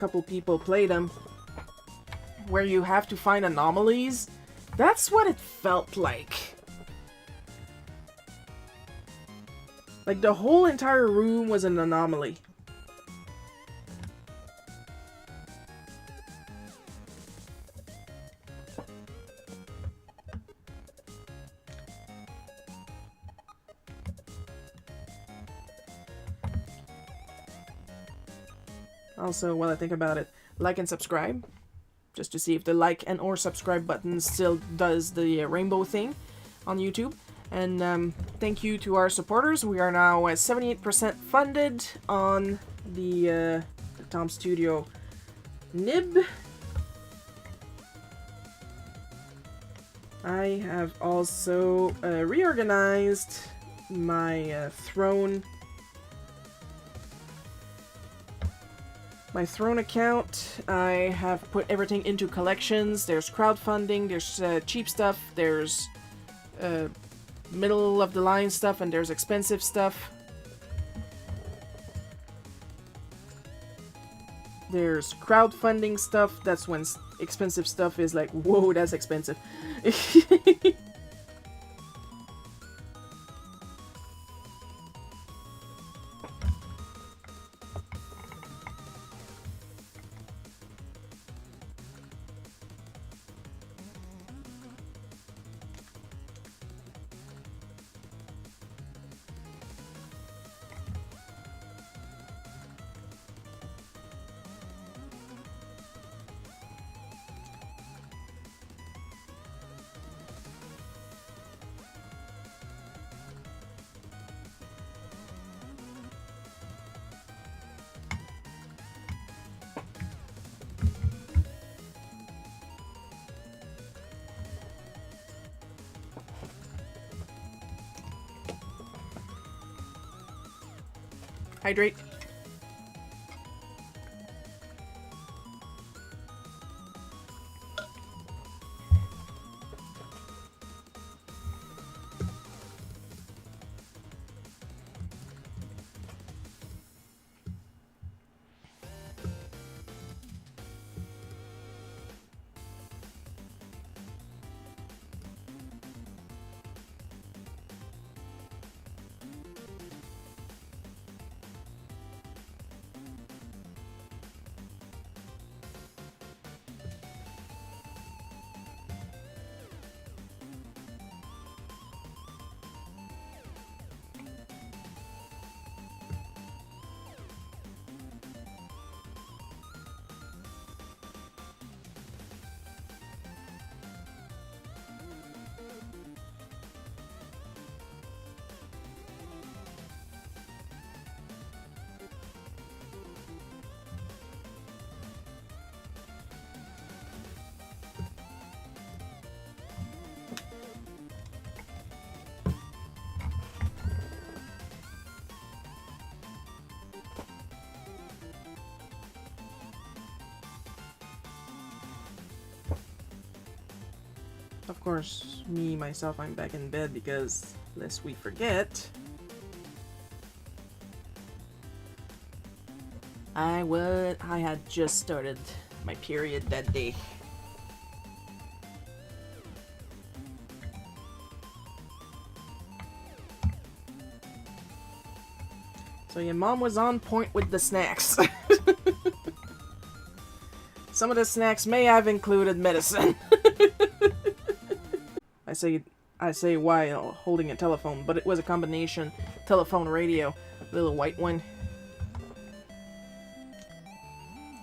couple people play them, where you have to find anomalies. That's what it felt like. Like the whole entire room was an anomaly. Also, while I think about it, like and subscribe, just to see if the like and or subscribe button still does the rainbow thing on YouTube. And thank you to our supporters. We are now at 78% funded on the Tom Studio nib. I have also reorganized my Throne account. I have put everything into collections. There's crowdfunding, there's cheap stuff, there's middle of the line stuff, and there's expensive stuff. There's crowdfunding stuff. That's when expensive stuff is like, whoa, that's expensive. Hydrate. Of course, myself, I'm back in bed because, lest we forget, I had just started my period that day. So your mom was on point with the snacks. Some of the snacks may have included medicine. I say while holding a telephone, but it was a combination telephone radio, little white one.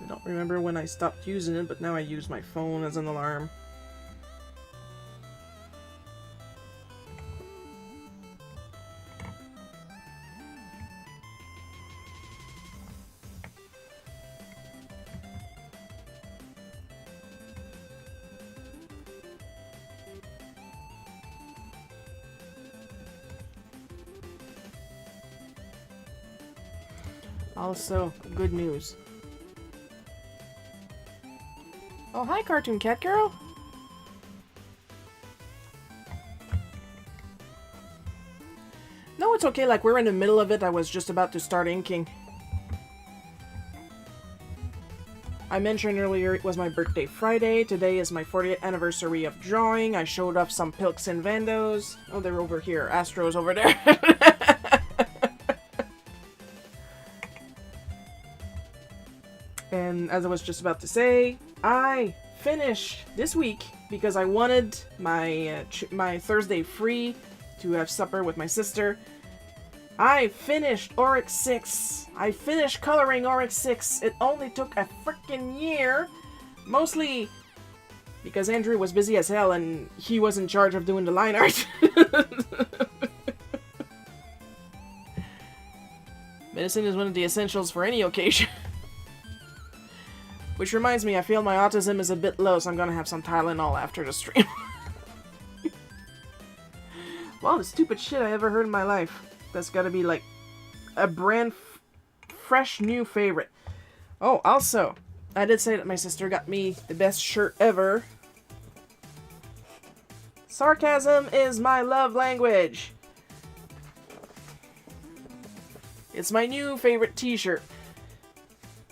I don't remember when I stopped using it, but now I use my phone as an alarm. Also, good news. Oh, hi, Cartoon Cat Girl! No, it's okay, like, we're in the middle of it. I was just about to start inking. I mentioned earlier it was my birthday Friday. Today is my 40th anniversary of drawing. I showed off some Pilks and Vandos. Oh, they're over here. Astro's over there. And as I was just about to say, I finished this week because I wanted my Thursday free to have supper with my sister. I finished Oryx 6. I finished coloring Oryx 6. It only took a freaking year. Mostly because Andrew was busy as hell and he was in charge of doing the line art. Medicine is one of the essentials for any occasion. Which reminds me, I feel my autism is a bit low, so I'm gonna have some Tylenol after the stream. Well, the stupid shit I ever heard in my life. That's gotta be like a brand fresh new favorite. Oh, also, I did say that my sister got me the best shirt ever. Sarcasm is my love language. It's my new favorite t-shirt.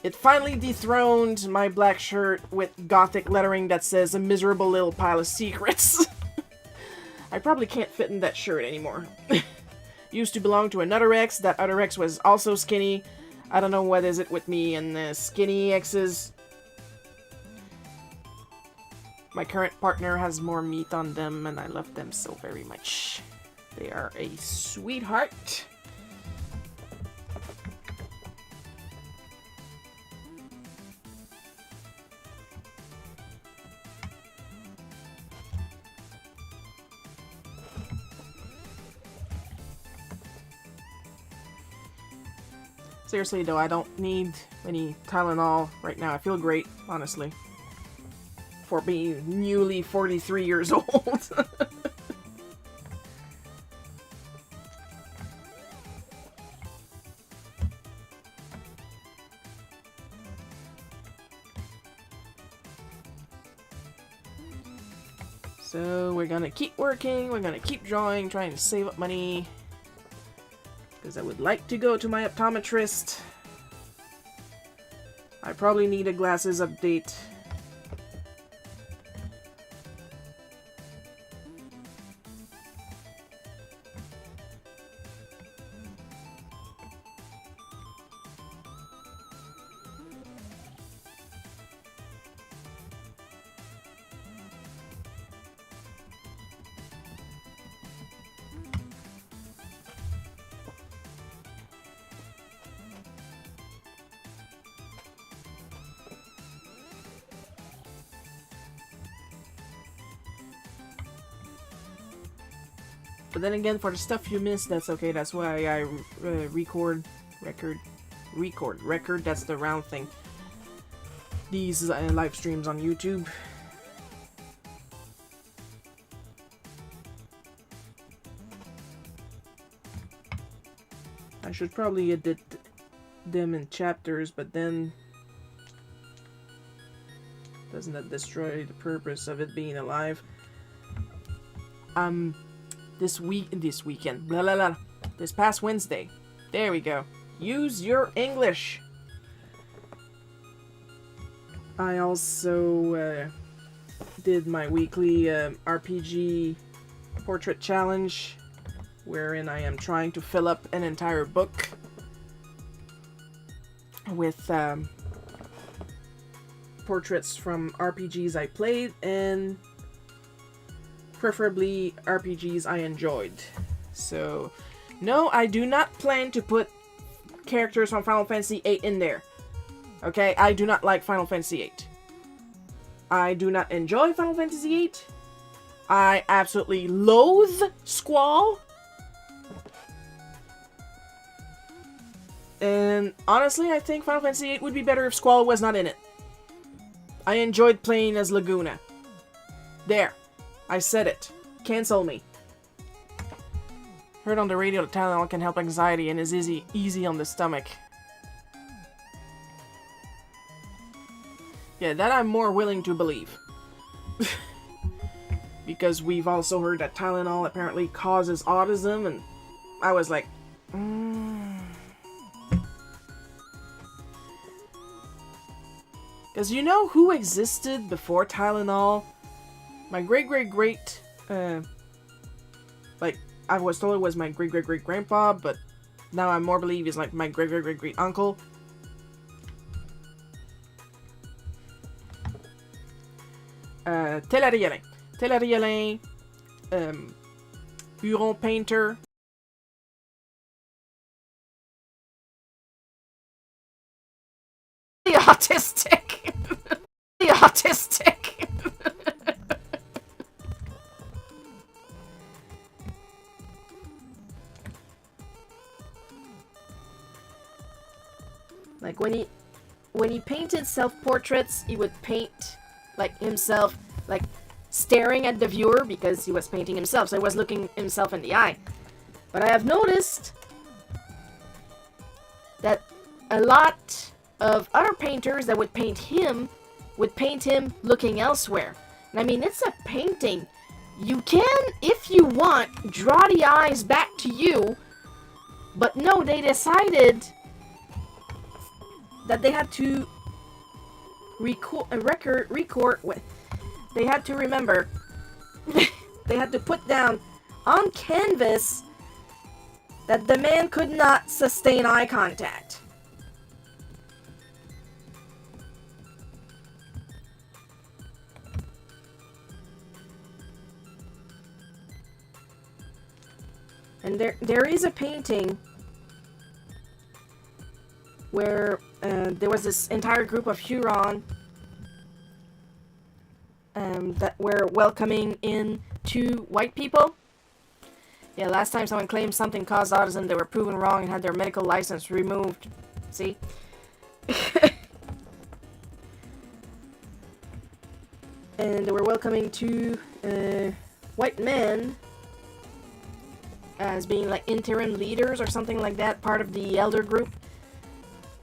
It finally dethroned my black shirt with gothic lettering that says a miserable little pile of secrets. I probably can't fit in that shirt anymore. Used to belong to another ex. That other ex was also skinny. I don't know what is it with me and skinny exes. My current partner has more meat on them and I love them so very much. They are a sweetheart. Seriously though, I don't need any Tylenol right now. I feel great, honestly. For being newly 43 years old. So we're gonna keep working, we're gonna keep drawing, trying to save up money. Because I would like to go to my optometrist. I probably need a glasses update. But then again, for the stuff you missed, that's okay. That's why I record, that's the round thing. These live streams on YouTube. I should probably edit them in chapters, but then doesn't that destroy the purpose of it being alive? This weekend, blah blah blah. This past Wednesday, there we go. Use your English. I also did my weekly RPG portrait challenge, wherein I am trying to fill up an entire book with portraits from RPGs I played and preferably RPGs I enjoyed. So, no, I do not plan to put characters from Final Fantasy VIII in there. Okay, I do not like Final Fantasy VIII. I do not enjoy Final Fantasy VIII. I absolutely loathe Squall. And honestly, I think Final Fantasy VIII would be better if Squall was not in it. I enjoyed playing as Laguna. There. I said it. Cancel me. Heard on the radio that Tylenol can help anxiety and is easy on the stomach. Yeah, that I'm more willing to believe. Because we've also heard that Tylenol apparently causes autism, and I was like, Because you know who existed before Tylenol? My great-great-great, like, I was told it was my great-great-great-grandpa, but now I more believe he's like my great-great-great-great-uncle. Tellerielin. Tellerielin, Huron painter. The autistic. The autistic. Like when he painted self-portraits, he would paint like himself, like staring at the viewer because he was painting himself, so he was looking himself in the eye. But I have noticed that a lot of other painters that would paint him looking elsewhere. And I mean, it's a painting. You can, if you want, draw the eyes back to you, but no, they decided that they had to they had to remember, they had to put down on canvas that the man could not sustain eye contact. And there is a painting where there was this entire group of Huron that were welcoming in 2 white people. Yeah, last time someone claimed something caused autism, they were proven wrong and had their medical license removed. See? And they were welcoming 2 white men as being like interim leaders or something like that, part of the elder group.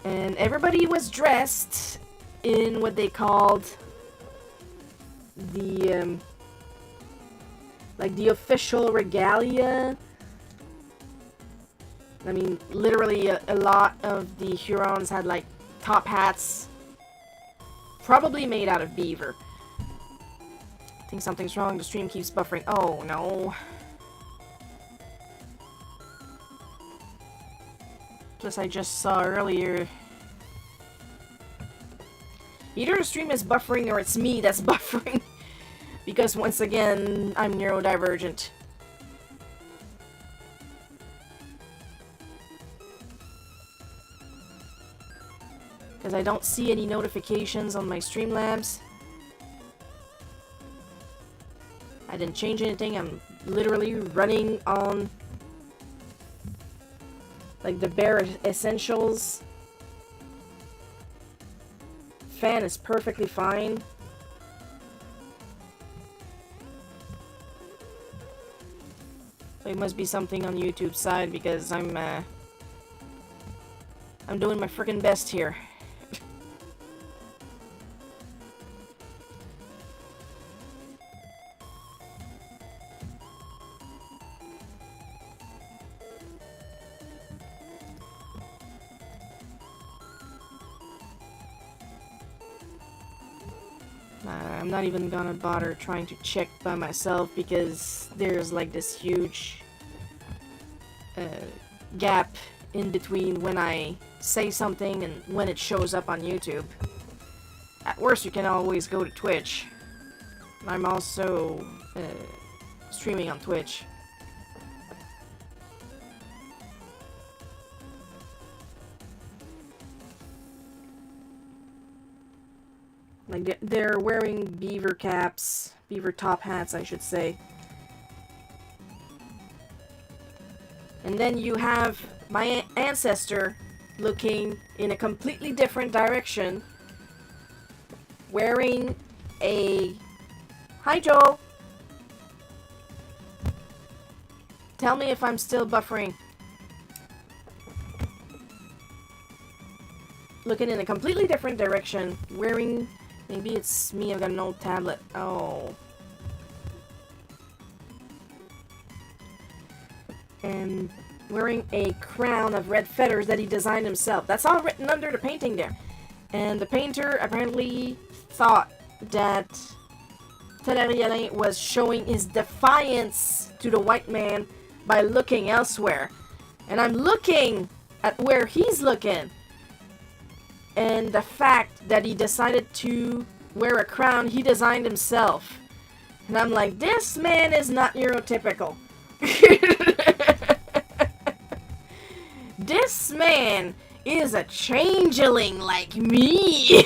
And everybody was dressed in what they called the like the official regalia. I mean, literally a lot of the Hurons had like top hats, probably made out of beaver. I think something's wrong. The stream keeps buffering. Oh no. Plus, I just saw earlier, either the stream is buffering or it's me that's buffering. Because once again, I'm neurodivergent. Because I don't see any notifications on my Streamlabs. I didn't change anything. I'm literally running on like the bare essentials. Fan is perfectly fine. So it must be something on YouTube's side because I'm doing my freaking best here. I'm not even gonna bother trying to check by myself because there's like this huge gap in between when I say something and when it shows up on YouTube. At worst, you can always go to Twitch. I'm also streaming on Twitch. Like, they're wearing beaver caps, beaver top hats, I should say. And then you have my ancestor looking in a completely different direction, wearing a... Hi, Joel! Tell me if I'm still buffering. Looking in a completely different direction, wearing... Maybe it's me, I've got an old tablet. Oh. And wearing a crown of red feathers that he designed himself. That's all written under the painting there. And the painter apparently thought that Tel was showing his defiance to the white man by looking elsewhere. And I'm looking at where he's looking. And the fact that he decided to wear a crown he designed himself. And I'm like, this man is not neurotypical. This man is a changeling like me.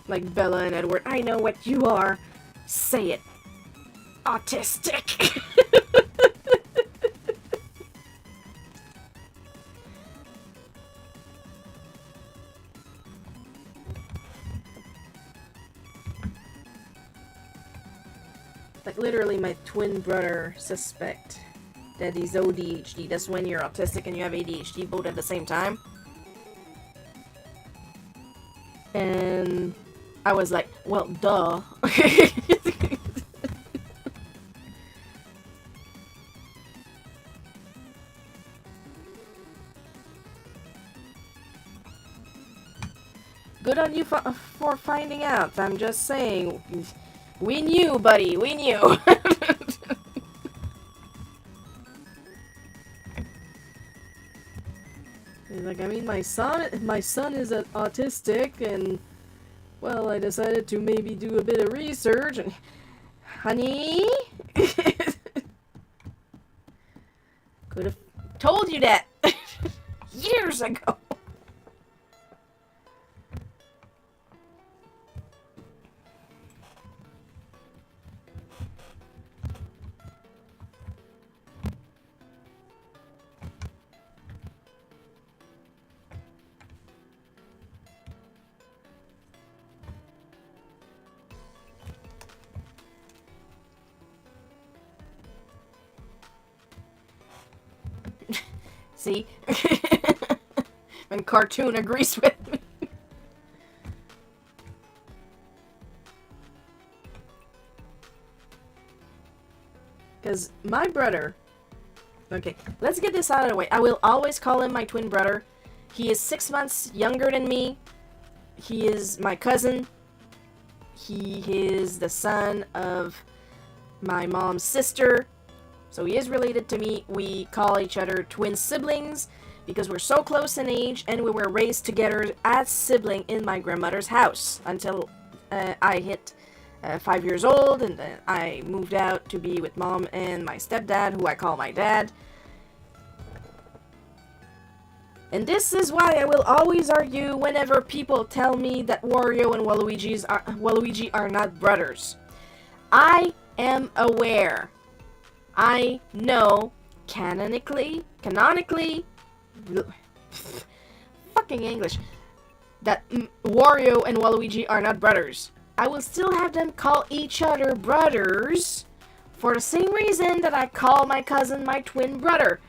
Like Bella and Edward, I know what you are. Say it. Autistic. Like literally my twin brother suspect that he's ODHD. That's when you're autistic and you have ADHD both at the same time. And I was like, well, duh. Good on you for finding out. I'm just saying. We knew, buddy. We knew. Like, I mean, my son is autistic, and well, I decided to maybe do a bit of research. And, honey, could have told you that years ago. See? And Cartoon agrees with me. Because my brother... Okay, let's get this out of the way. I will always call him my twin brother. He is 6 months younger than me. He is my cousin. He is the son of my mom's sister. So he is related to me. We call each other twin siblings because we're so close in age and we were raised together as sibling in my grandmother's house until I hit 5 years old, and then I moved out to be with mom and my stepdad, who I call my dad. And this is why I will always argue whenever people tell me that Wario and Waluigi are not brothers. I am aware. I know canonically, fucking English, that Wario and Waluigi are not brothers. I will still have them call each other brothers for the same reason that I call my cousin my twin brother.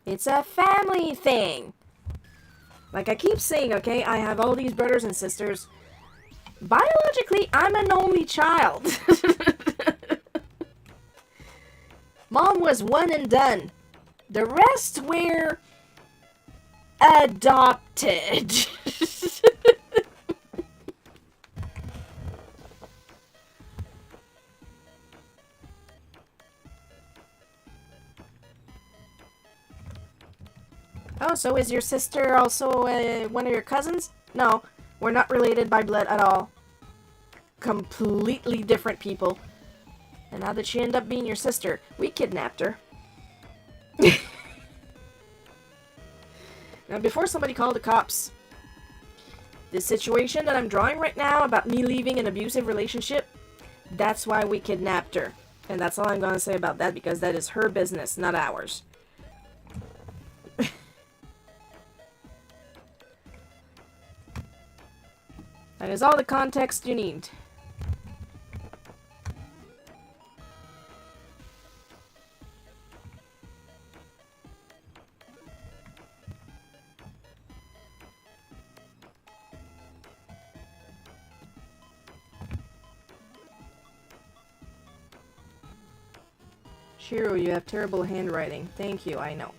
It's a family thing. Like I keep saying, okay, I have all these brothers and sisters. Biologically, I'm an only child. Mom was one and done. The rest were adopted. Oh, so is your sister also one of your cousins? No, we're not related by blood at all. Completely different people. And how did she end up being your sister? We kidnapped her. Now, before somebody called the cops, this situation that I'm drawing right now about me leaving an abusive relationship, that's why we kidnapped her. And that's all I'm going to say about that, because that is her business, not ours. That is all the context you need. Shiro, you have terrible handwriting. Thank you, I know.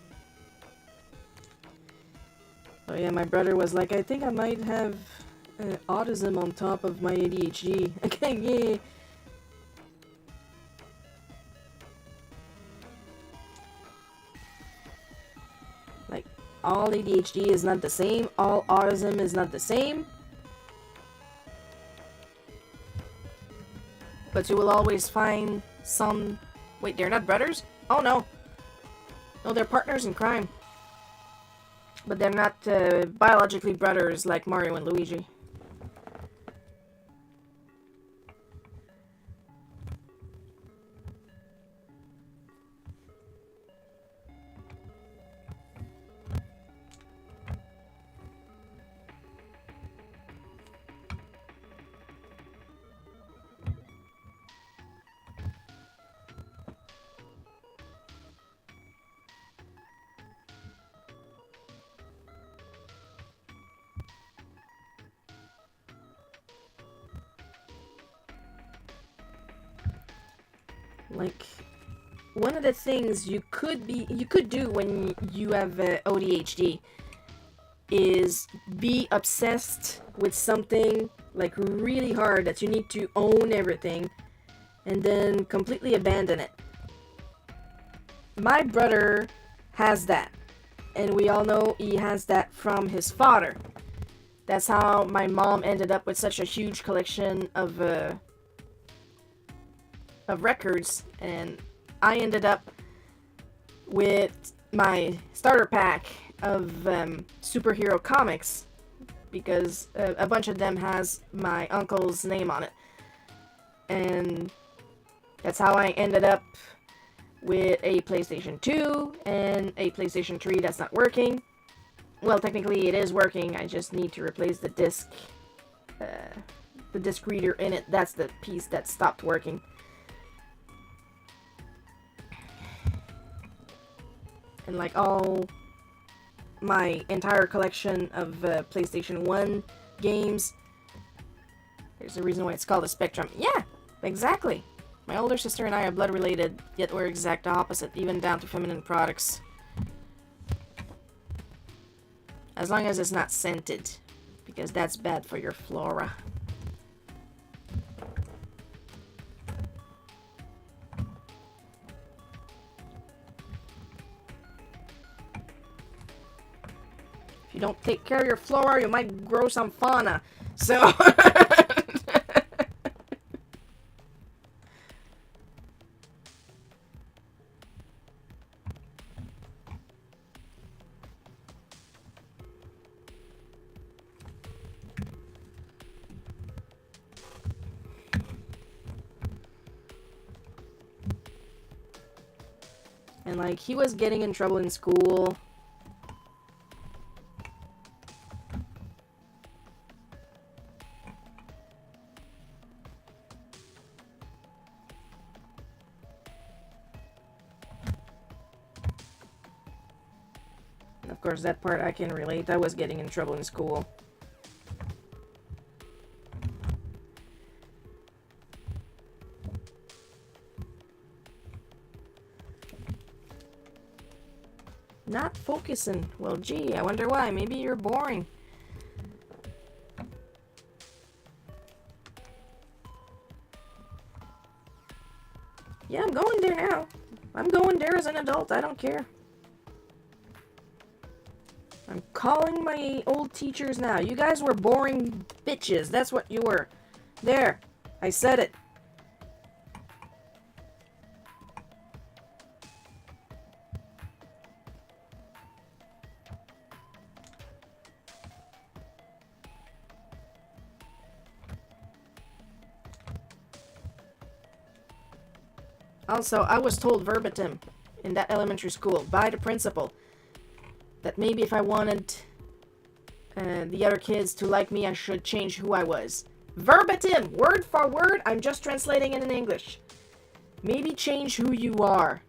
Oh yeah, my brother was like, I think I might have autism on top of my ADHD. Okay, yeah. Like, all ADHD is not the same. All autism is not the same. But you will always find some... Wait, they're not brothers? Oh no. No, they're partners in crime. But they're not biologically brothers like Mario and Luigi. Like, one of the things you could do when you have ODHD is be obsessed with something like really hard that you need to own everything and then completely abandon it. My brother has that, and we all know he has that from his father. That's how my mom ended up with such a huge collection of records, and I ended up with my starter pack of superhero comics because a bunch of them has my uncle's name on it, and that's how I ended up with a PlayStation 2 and a PlayStation 3 that's not working. Well, technically it is working, I just need to replace the disc reader in it. That's the piece that stopped working. And like all my entire collection of PlayStation 1 games, there's a reason why it's called a Spectrum. Yeah, exactly. My older sister and I are blood related, yet we're exact opposite, even down to feminine products. As long as it's not scented, because that's bad for your flora. If you don't take care of your flora, you might grow some fauna. So... And like, he was getting in trouble in school. And of course, that part I can relate. I was getting in trouble in school. Not focusing. Well, gee, I wonder why. Maybe you're boring. Yeah, I'm going there now. I'm going there as an adult. I don't care. I'm calling my old teachers now. You guys were boring bitches. That's what you were. There. I said it. Also, I was told verbatim in that elementary school by the principal that maybe if I wanted the other kids to like me, I should change who I was. Verbatim, word for word, I'm just translating it in English. Maybe change who you are.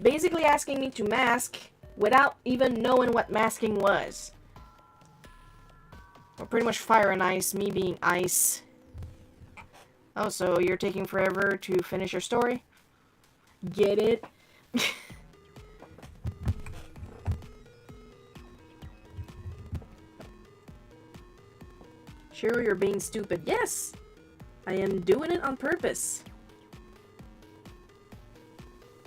Basically asking me to mask without even knowing what masking was. Well, pretty much fire and ice, me being ice. Oh, so you're taking forever to finish your story? Get it? Sure, you're being stupid. Yes! I am doing it on purpose.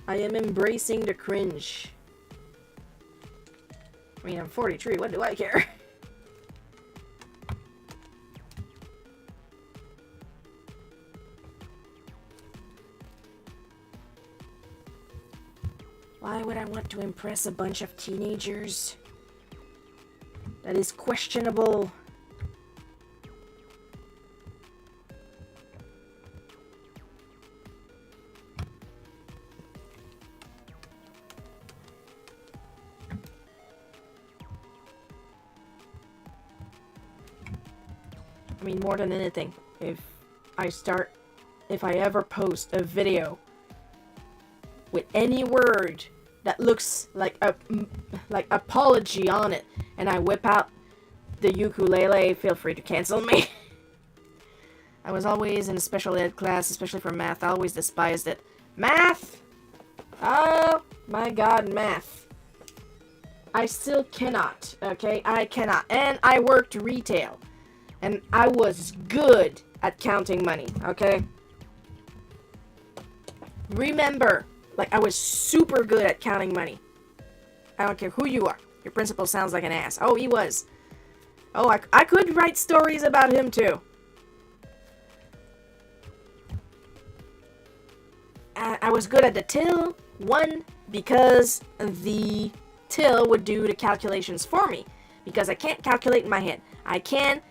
I am embracing the cringe. I mean, I'm 43. What do I care? Why would I want to impress a bunch of teenagers? That is questionable. I mean, more than anything, if I ever post a video with any word that looks like apology on it, and I whip out the ukulele, feel free to cancel me. I was always in a special ed class, especially for math. I always despised it. Math! Oh my god, math. I still cannot, okay? I cannot. And I worked retail. And I was good at counting money, okay? Remember, like, I was super good at counting money. I don't care who you are. Your principal sounds like an ass. Oh, he was. Oh, I could write stories about him, too. I was good at the till. One, because the till would do the calculations for me. Because I can't calculate in my head. I can...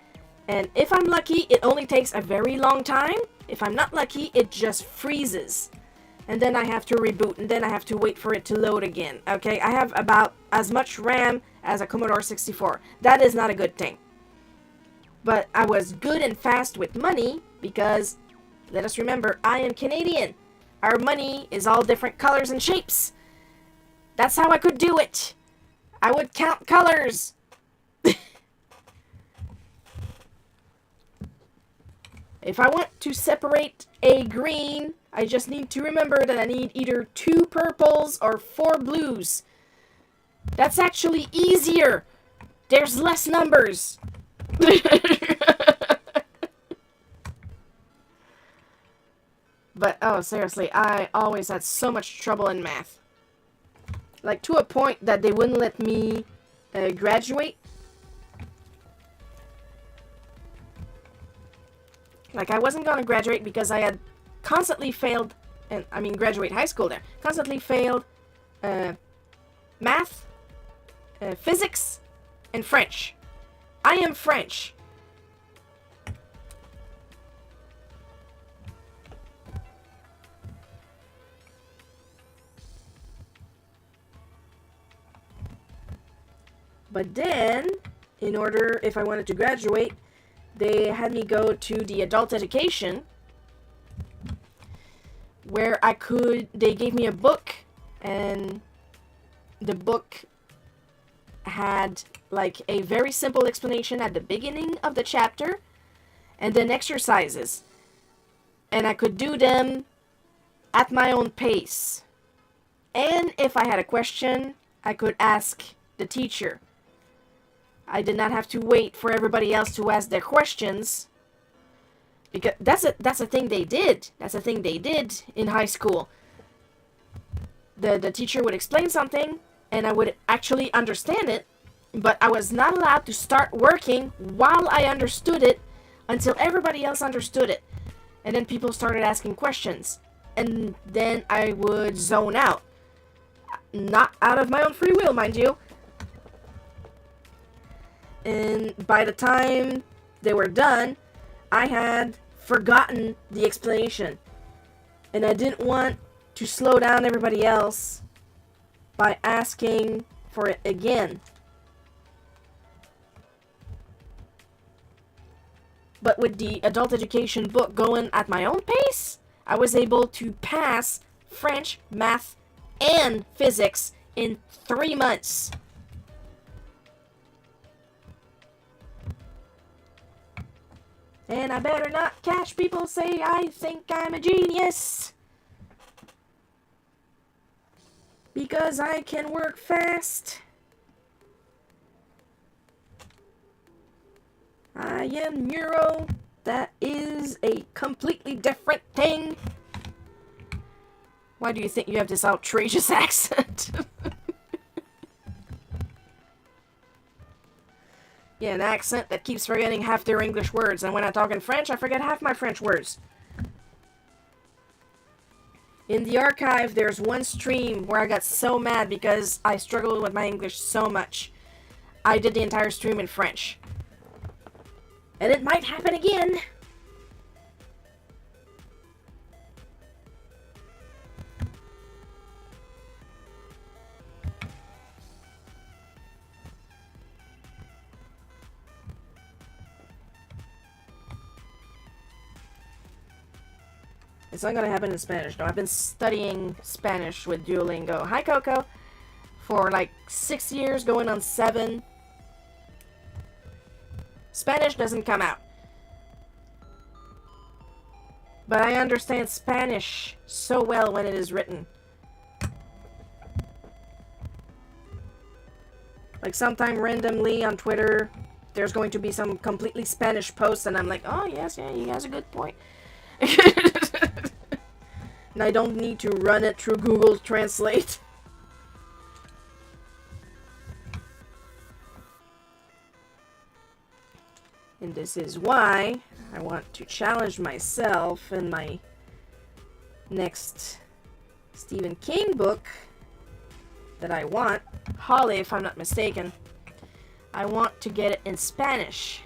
And if I'm lucky, it only takes a very long time. If I'm not lucky, it just freezes. And then I have to reboot, and then I have to wait for it to load again. Okay, I have about as much RAM as a Commodore 64. That is not a good thing. But I was good and fast with money because, let us remember, I am Canadian. Our money is all different colors and shapes. That's how I could do it. I would count colors. If I want to separate a green, I just need to remember that I need either 2 purples or 4 blues. That's actually easier. There's less numbers. But, oh, seriously, I always had so much trouble in math. Like, to a point that they wouldn't let me graduate. Like, I wasn't going to graduate because I had constantly failed, and I mean graduate high school there, constantly failed math, physics, and French. I am French. But then, in order, if I wanted to graduate, they had me go to the adult education where they gave me a book, and the book had like a very simple explanation at the beginning of the chapter and then exercises. And I could do them at my own pace. And if I had a question, I could ask the teacher. I did not have to wait for everybody else to ask their questions. Because that's a thing they did. That's a thing they did in high school. The teacher would explain something, and I would actually understand it, but I was not allowed to start working while I understood it until everybody else understood it. And then people started asking questions. And then I would zone out. Not out of my own free will, mind you. And by the time they were done, I had forgotten the explanation. And I didn't want to slow down everybody else by asking for it again. But with the adult education book going at my own pace, I was able to pass French, math, and physics in 3 months. And I better not catch people say I think I'm a genius. Because I can work fast. I am Neuro. That is a completely different thing. Why do you think you have this outrageous accent? Yeah, an accent that keeps forgetting half their English words, and when I talk in French, I forget half my French words. In the archive, there's one stream where I got so mad because I struggled with my English so much. I did the entire stream in French. And it might happen again. It's not gonna happen in Spanish, though. I've been studying Spanish with Duolingo. Hi, Coco. For like 6 years, going on 7. Spanish doesn't come out. But I understand Spanish so well when it is written. Like sometime randomly on Twitter, there's going to be some completely Spanish post, and I'm like, oh yes, yeah, you guys a good point. And I don't need to run it through Google Translate. And this is why I want to challenge myself in my next Stephen King book that I want, Holly, if I'm not mistaken. I want to get it in Spanish.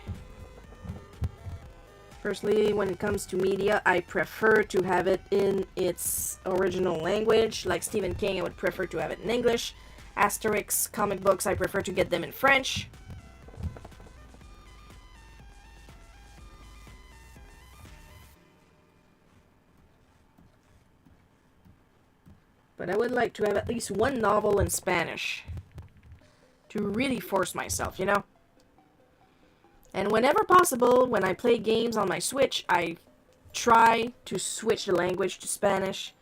Personally, when it comes to media, I prefer to have it in its original language. Like Stephen King, I would prefer to have it in English. Asterix comic books, I prefer to get them in French. But I would like to have at least one novel in Spanish. To really force myself, you know? And whenever possible, when I play games on my Switch, I try to switch the language to Spanish.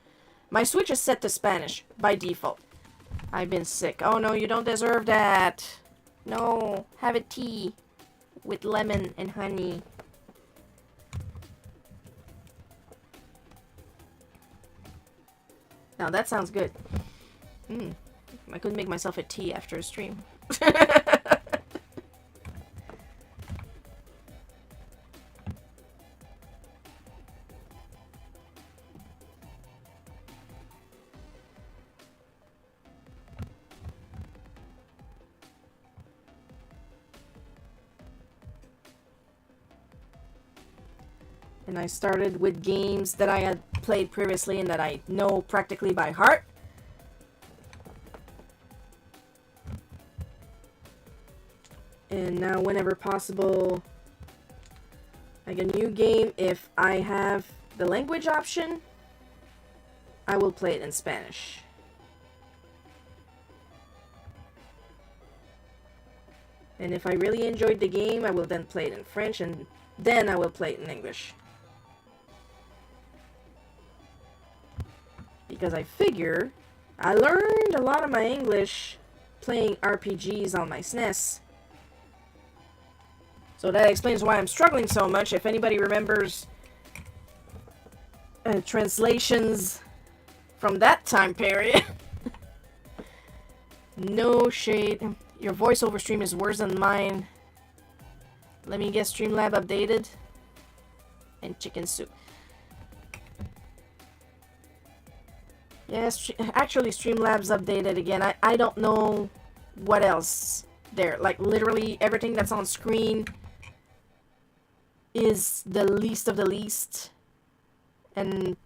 My Switch is set to Spanish by default. I've been sick. Oh no, you don't deserve that. No, have a tea with lemon and honey. Now that sounds good. I could make myself a tea after a stream. And I started with games that I had played previously and that I know practically by heart. And now, whenever possible, like a new game, if I have the language option, I will play it in Spanish. And if I really enjoyed the game, I will then play it in French, and then I will play it in English. Because I figure I learned a lot of my English playing RPGs on my SNES. So that explains why I'm struggling so much. If anybody remembers translations from that time period. No shade. Your voiceover stream is worse than mine. Let me get Streamlab updated. And chicken soup. Yes, actually Streamlabs updated again. I don't know what else there. Like literally everything that's on screen is the least of the least. And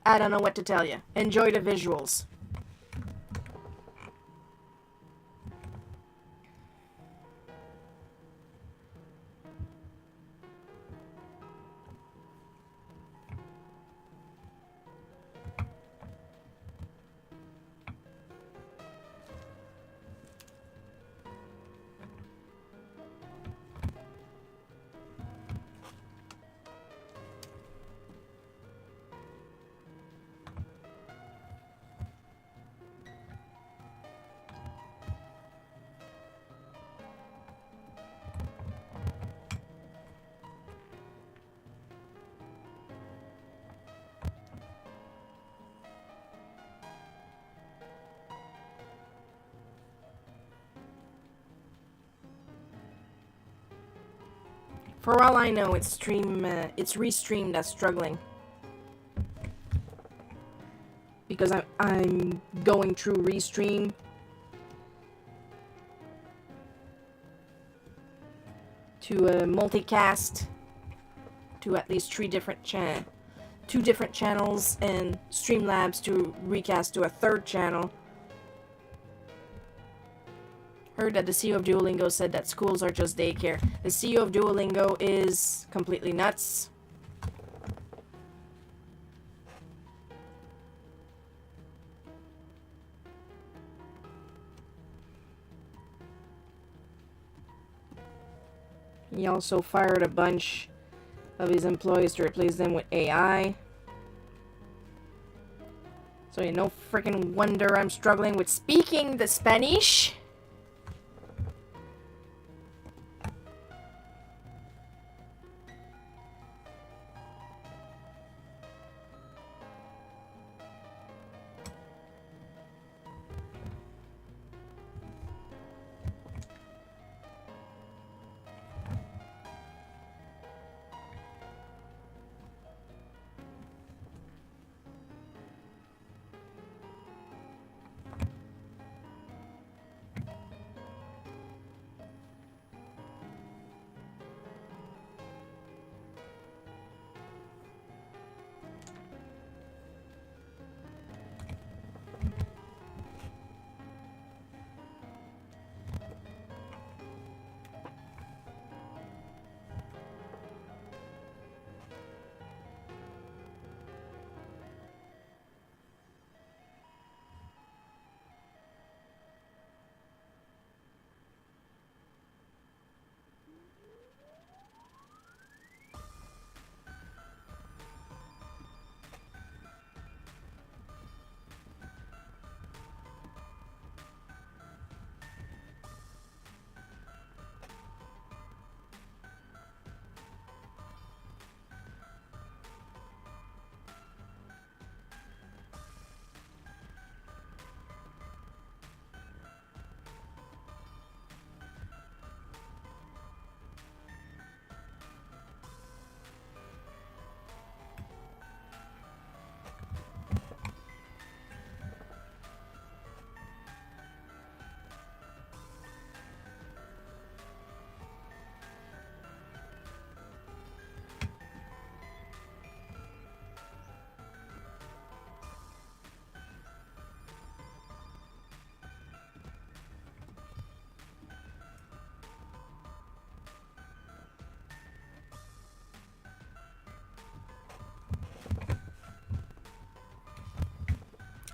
I don't know what to tell you. Enjoy the visuals. For all I know, it's Restream that's struggling. Because I'm going through Restream to multicast to at least two different channels, and Streamlabs to recast to a third channel. Heard that the CEO of Duolingo said that schools are just daycare. The CEO of Duolingo is completely nuts. He also fired a bunch of his employees to replace them with AI. So you no freaking wonder I'm struggling with speaking the Spanish.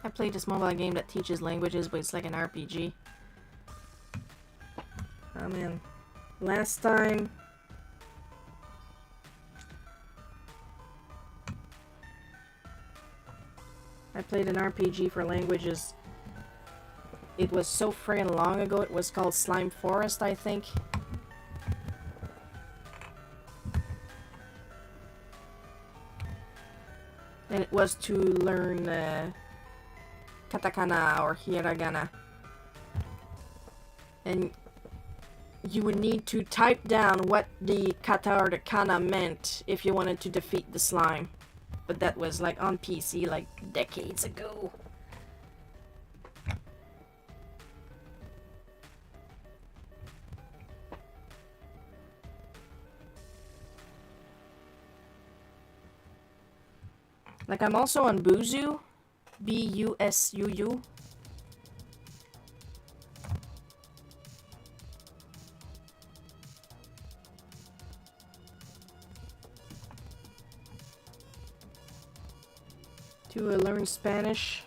I played this mobile game that teaches languages, but it's like an RPG. Oh man. Last time I played an RPG for languages, it was so friggin' long ago. It was called Slime Forest, I think. And it was to learn katakana or hiragana. And you would need to type down what the kata or the kana meant if you wanted to defeat the slime. But that was like on PC like decades ago. Like I'm also on Busu. B-U-S-U-U. To learn Spanish.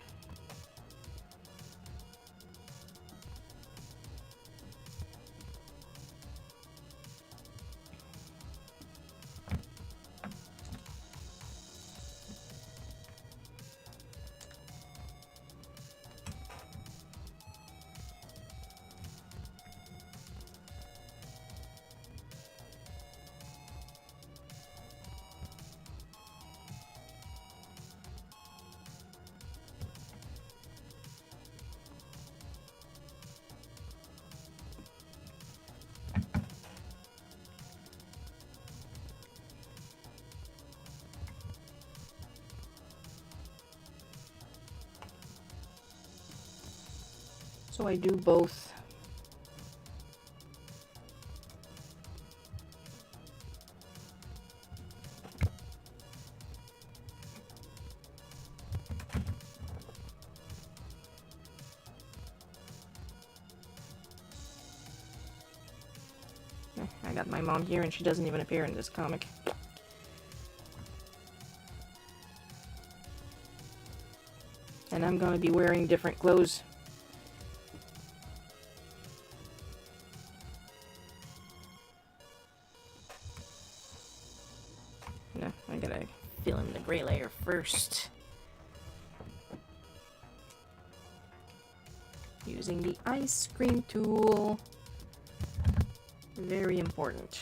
So I do both. I got my mom here and she doesn't even appear in this comic. And I'm gonna be wearing different clothes. No, I gotta fill in the gray layer first. Using the ice cream tool. Very important.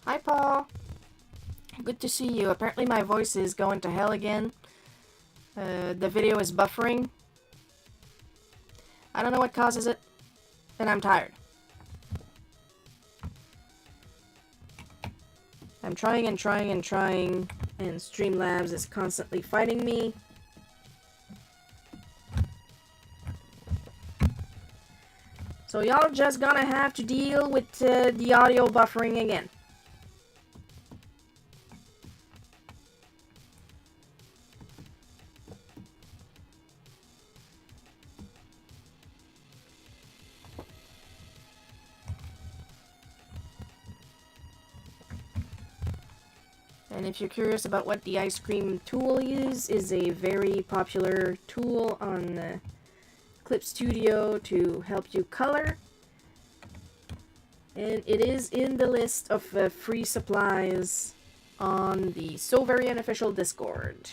Hi, Paul. Good to see you. Apparently my voice is going to hell again. The video is buffering. I don't know what causes it, and I'm tired. I'm trying and trying and trying, and Streamlabs is constantly fighting me. So y'all just gonna have to deal with the audio buffering again. And if you're curious about what the ice cream tool is a very popular tool on Clip Studio to help you color. And it is in the list of free supplies on the So Very Unofficial Discord.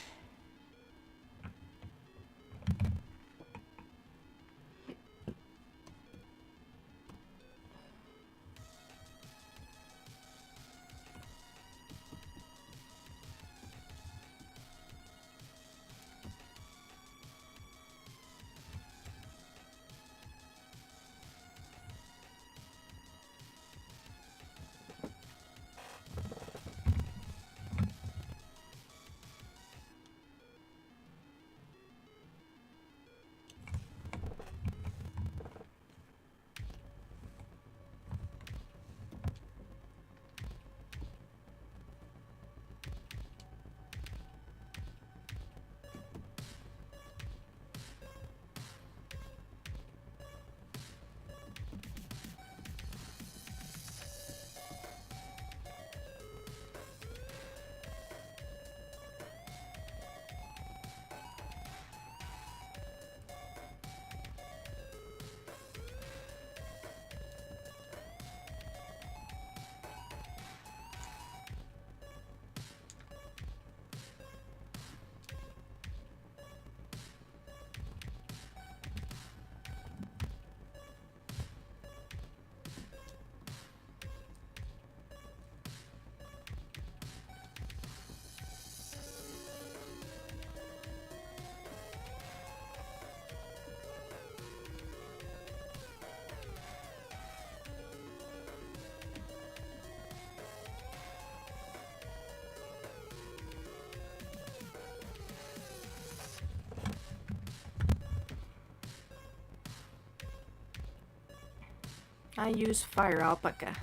I use Fire Alpaca.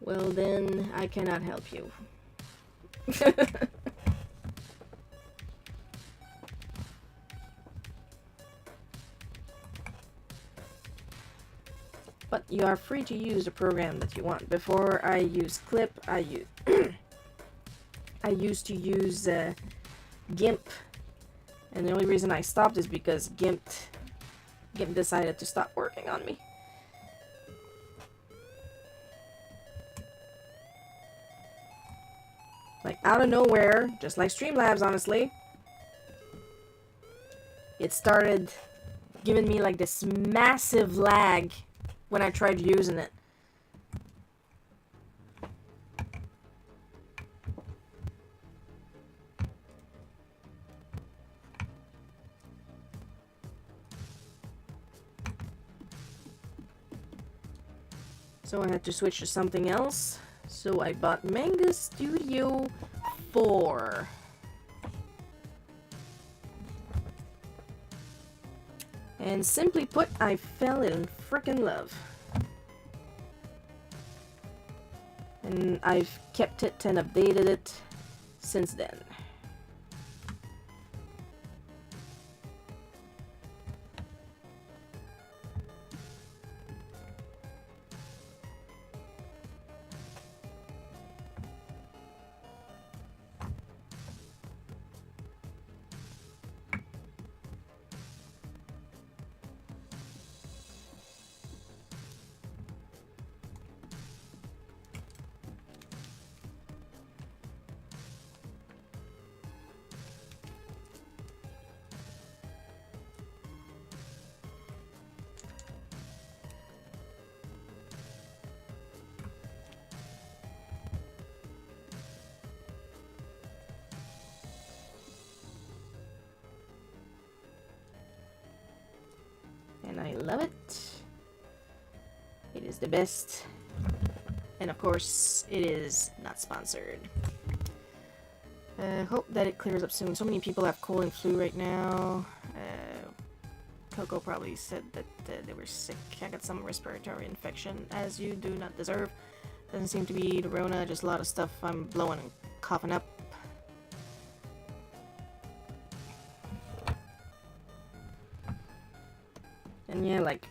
Well then, I cannot help you. But you are free to use the program that you want. Before I use Clip, I used to use GIMP, And the only reason I stopped is because GIMP decided to stop working on me. Like, out of nowhere, just like Streamlabs, honestly, it started giving me like this massive lag when I tried using it. So I had to switch to something else. So I bought Manga Studio 4. And simply put, I fell in frickin' love. And I've kept it and updated it since then. And I love it. It is the best. And of course, it is not sponsored. Hope that it clears up soon. So many people have cold and flu right now. Coco probably said that they were sick. I got some respiratory infection, as you do not deserve. Doesn't seem to be the Rona, just a lot of stuff I'm blowing and coughing up. And yeah, like,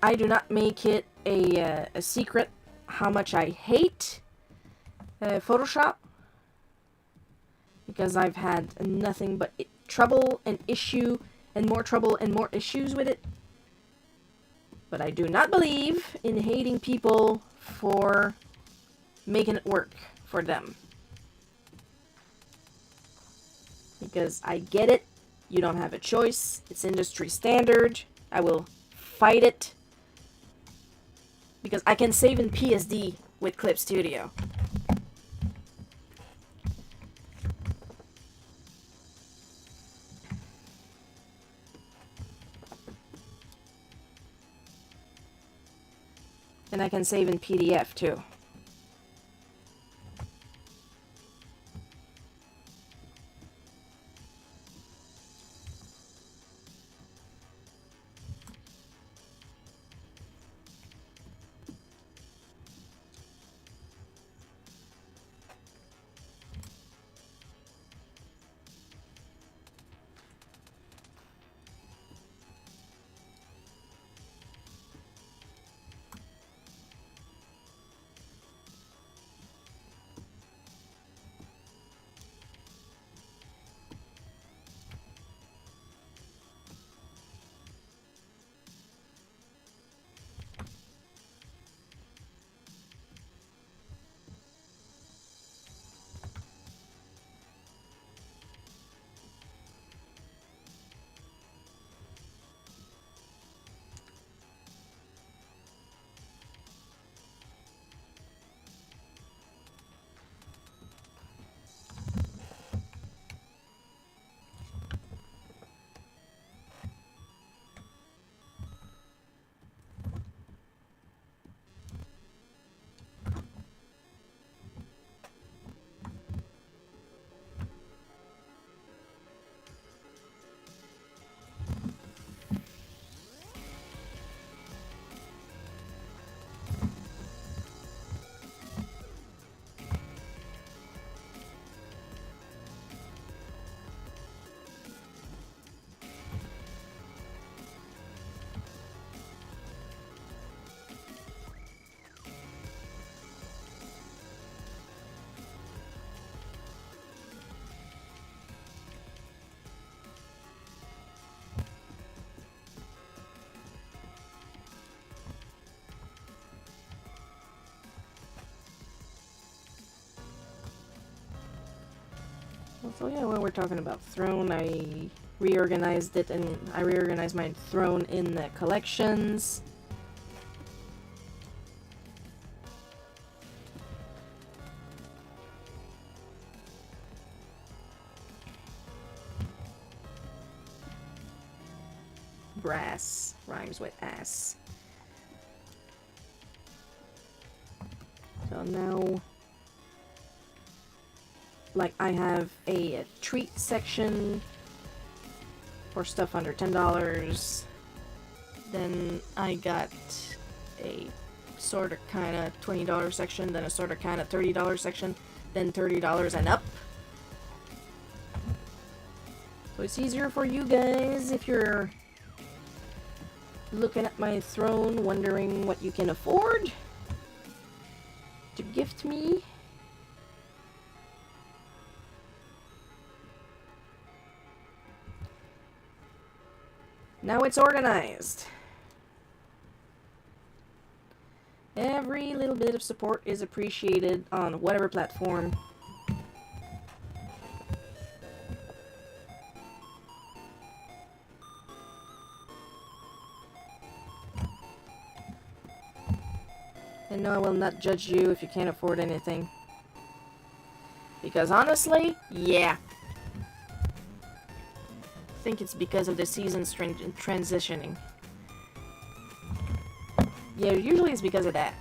I do not make it a secret how much I hate Photoshop, because I've had nothing but trouble and issue and more trouble and more issues with it. But I do not believe in hating people for making it work for them. Because I get it, you don't have a choice, it's industry standard. I will fight it because I can save in PSD with Clip Studio. And I can save in PDF too. So yeah, when we're talking about throne, I reorganized it, and I reorganized my throne in the collections. Brass rhymes with ass. So now, like, I have a treat section for stuff under $10. Then I got a sort of kind of $20 section, then a sort of kind of $30 section, then $30 and up. So it's easier for you guys if you're looking at my throne, wondering what you can afford to gift me. Now it's organized. Every little bit of support is appreciated on whatever platform. And no, I will not judge you if you can't afford anything. Because honestly, yeah. I think it's because of the season's transitioning. Yeah, usually it's because of that.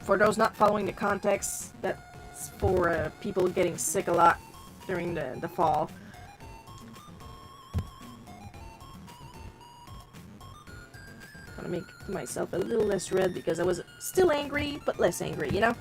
For those not following the context, that's for people getting sick a lot during the fall. I'm gonna make myself a little less red because I was still angry, but less angry, you know?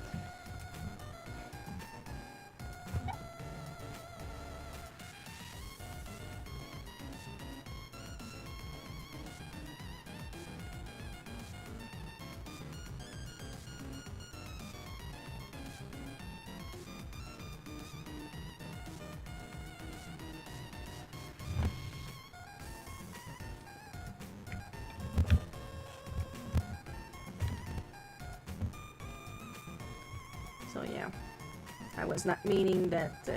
So yeah, I was not meaning that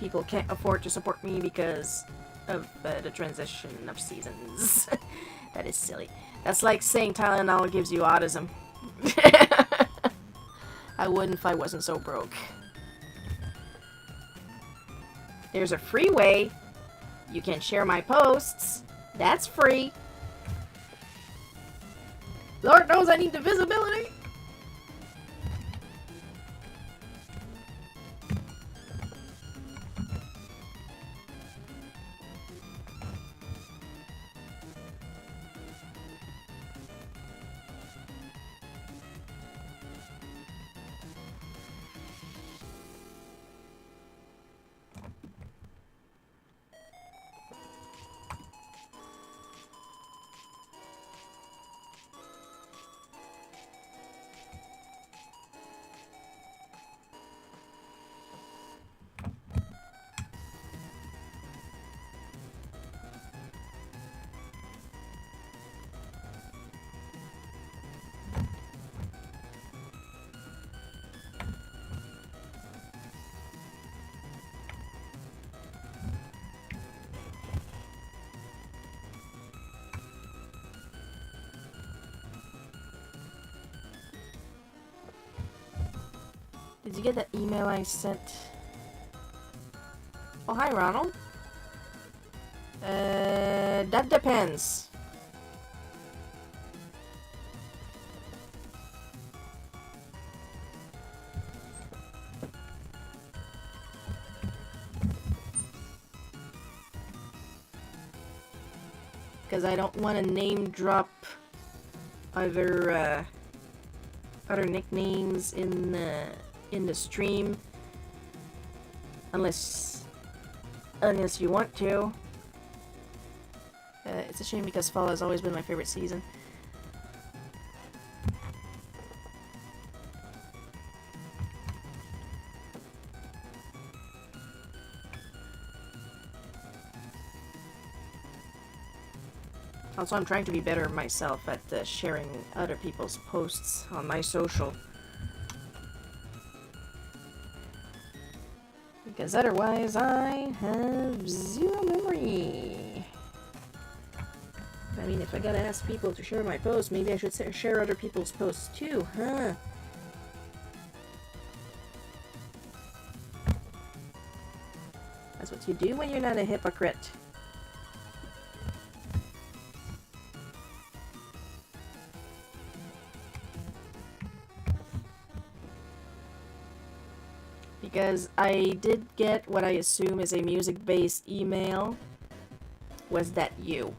people can't afford to support me because of the transition of seasons. That is silly. That's like saying Tylenol gives you autism. I wouldn't if I wasn't so broke. There's a free way. You can share my posts. That's free. Lord knows I need the visibility. Did you get that email I sent? Oh, hi, Ronald. That depends. Because I don't want to name drop other nicknames in the stream, unless you want to. It's a shame because fall has always been my favorite season. Also, I'm trying to be better myself at sharing other people's posts on my social. Because otherwise I have zero memory. I mean, if I gotta ask people to share my posts, maybe I should share other people's posts too, huh? That's what you do when you're not a hypocrite. Because I did get what I assume is a music-based email. Was that you?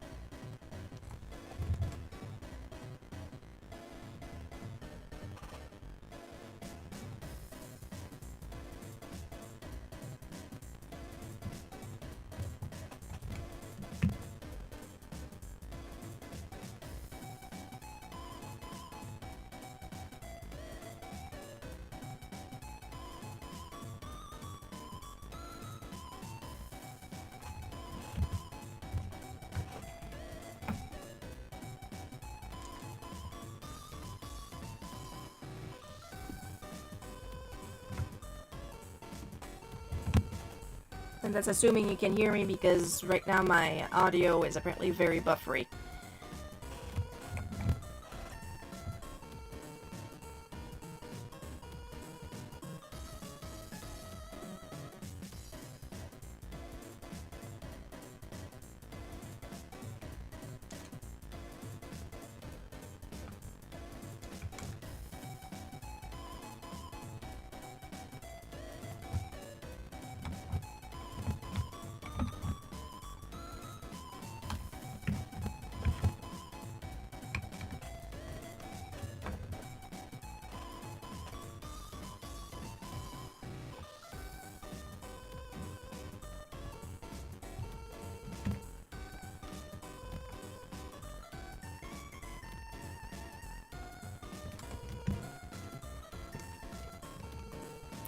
And that's assuming you can hear me, because right now my audio is apparently very buffery.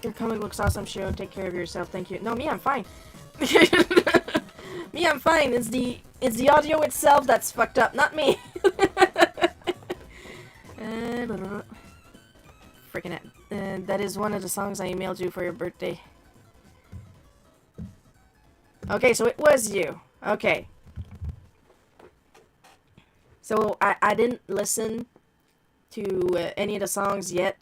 Your comic looks awesome, show. Take care of yourself. Thank you. No, me, I'm fine. Me, I'm fine. It's the audio itself that's fucked up, not me. Freaking it. That is one of the songs I emailed you for your birthday. Okay, so it was you. Okay. So I didn't listen to any of the songs yet.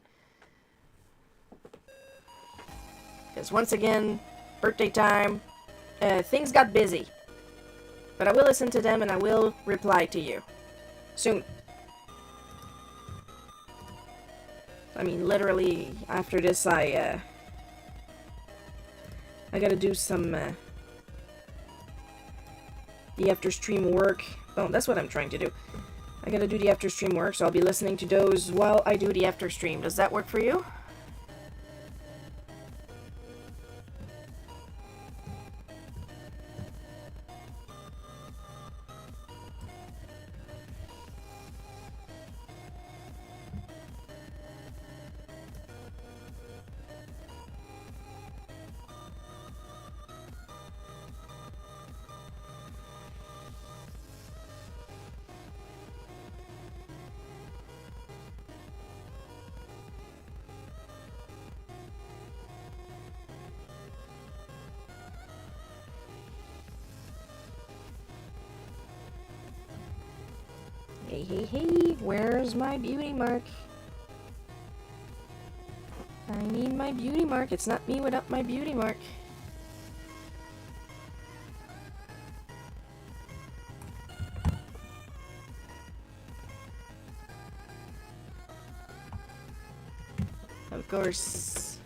Because once again, birthday time, things got busy. But I will listen to them and I will reply to you. Soon. I mean, literally, after this, I gotta do some, the after-stream work. Oh, that's what I'm trying to do. I gotta do the after-stream work, so I'll be listening to those while I do the after-stream. Does that work for you? Hey, hey, hey, where's my beauty mark? I need my beauty mark. It's not me without my beauty mark. Of course,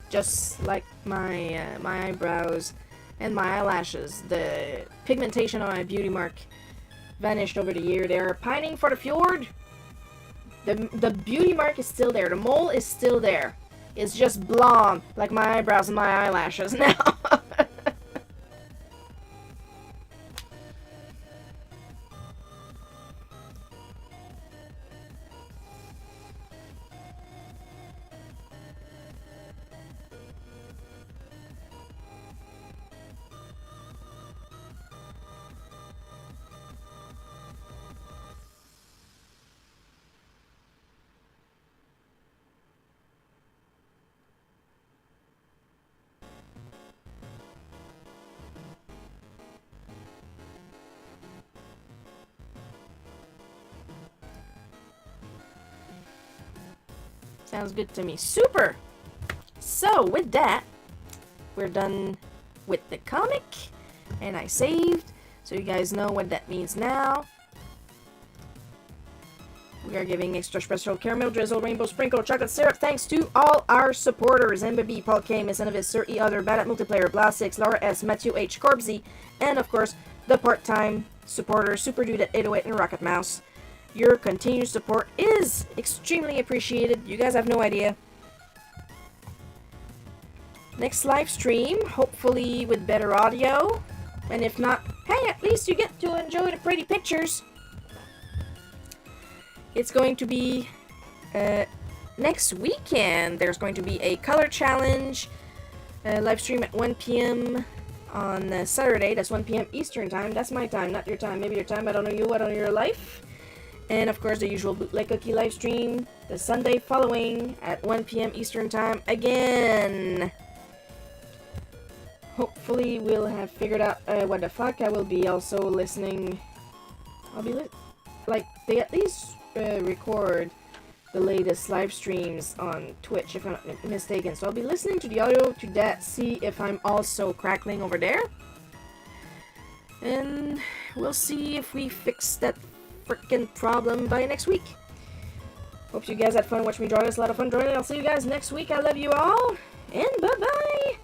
just like my my eyebrows and my eyelashes, the pigmentation on my beauty mark vanished over the year. They're pining for the fjord. The beauty mark is still there. The mole is still there. It's just blonde, like my eyebrows and my eyelashes now. Sounds good to me. Super! So, with that, we're done with the comic. And I saved, so you guys know what that means now. We are giving extra special caramel drizzle, rainbow sprinkle, chocolate syrup thanks to all our supporters. MBB, Paul K, Miss Enovis, Sir E. Other, Bad at Multiplayer, Blast6, Laura S, Matthew H, Corbsy, and of course, the part-time supporter, Super Dude at 808 and Rocket Mouse. Your continued support is extremely appreciated. You guys have no idea. Next live stream, hopefully with better audio. And if not, hey, at least you get to enjoy the pretty pictures. It's going to be next weekend. There's going to be a color challenge live stream at 1 p.m. on Saturday. That's 1 p.m. Eastern time. That's my time, not your time. Maybe your time. I don't know you. I don't know your life. And of course, the usual Bootleg Cookie live stream the Sunday following at 1 p.m. Eastern time again. Hopefully, we'll have figured out what the fuck. I will be also listening. I'll be like they at least record the latest live streams on Twitch, if I'm not mistaken. So I'll be listening to the audio to that, see if I'm also crackling over there. And we'll see if we fix that freaking problem by next week. Hope you guys had fun watching me draw this. A lot of fun drawing it. I'll see you guys next week. I love you all. And bye-bye.